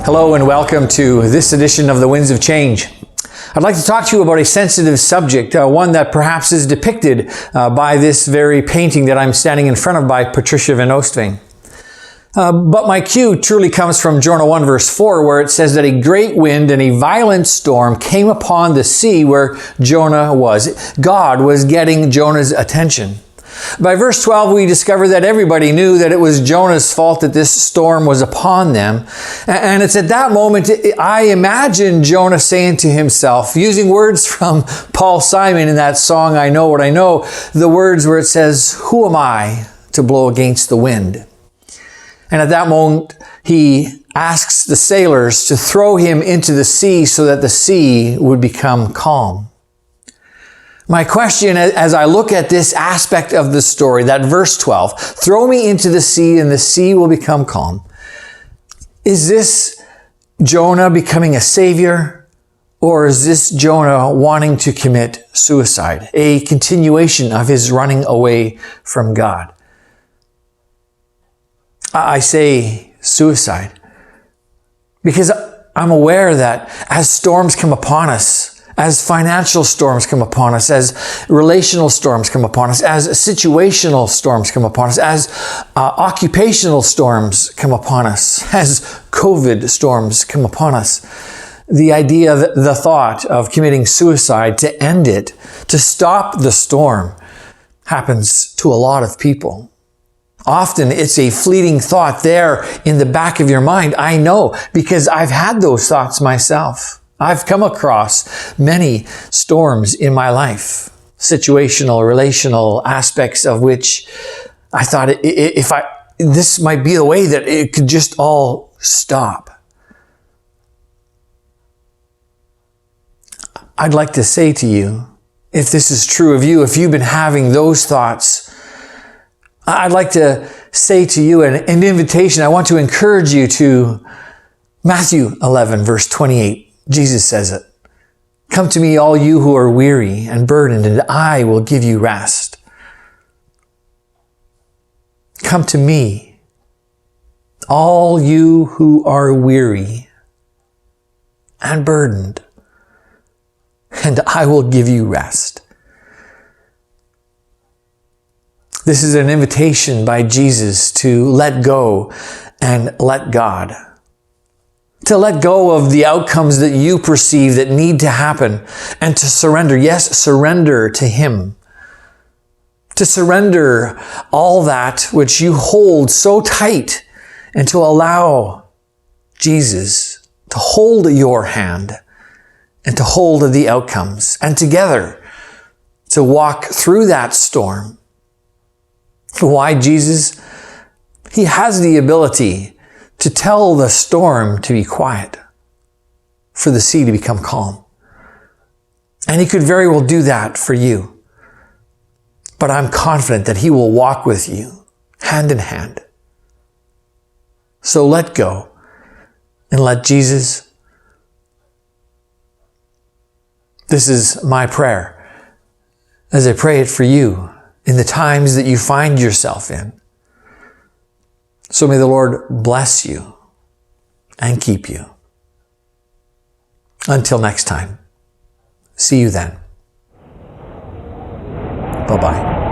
Hello and welcome to this edition of the Winds of Change. I'd like to talk to you about a sensitive subject, one that perhaps is depicted by this very painting that I'm standing in front of by Patricia Van Oostveen. But my cue truly comes from Jonah 1 verse 4, where it says that a great wind and a violent storm came upon the sea where Jonah was. God was getting Jonah's attention. By verse 12, we discover that everybody knew that it was Jonah's fault that this storm was upon them. And it's at that moment, I imagine Jonah saying to himself, using words from Paul Simon in that song, I Know What I Know, the words where it says, "Who am I to blow against the wind?" And at that moment, he asks the sailors to throw him into the sea so that the sea would become calm. My question as I look at this aspect of the story, that verse 12, throw me into the sea and the sea will become calm. Is this Jonah becoming a savior, or is this Jonah wanting to commit suicide? A continuation of his running away from God. I say suicide because I'm aware that as storms come upon us, as financial storms come upon us, as relational storms come upon us, as situational storms come upon us, as occupational storms come upon us, as COVID storms come upon us, the idea, the thought of committing suicide to end it, to stop the storm, happens to a lot of people. Often it's a fleeting thought there in the back of your mind. I know because I've had those thoughts myself. I've come across many storms in my life, situational, relational aspects of which I thought this might be the way that it could just all stop. I'd like to say to you, if this is true of you, if you've been having those thoughts, I'd like to say to you an invitation. I want to encourage you to Matthew 11, verse 28. Jesus says it. Come to me, all you who are weary and burdened, and I will give you rest. Come to me, all you who are weary and burdened, and I will give you rest. This is an invitation by Jesus to let go and let God. To let go of the outcomes that you perceive that need to happen and to surrender. Yes, surrender to Him. To surrender all that which you hold so tight and to allow Jesus to hold your hand and to hold the outcomes and together to walk through that storm. Why Jesus? He has the ability to tell the storm to be quiet, for the sea to become calm. And He could very well do that for you. But I'm confident that He will walk with you hand in hand. So let go and let Jesus. This is my prayer as I pray it for you in the times that you find yourself in. So may the Lord bless you and keep you. Until next time, see you then. Bye-bye.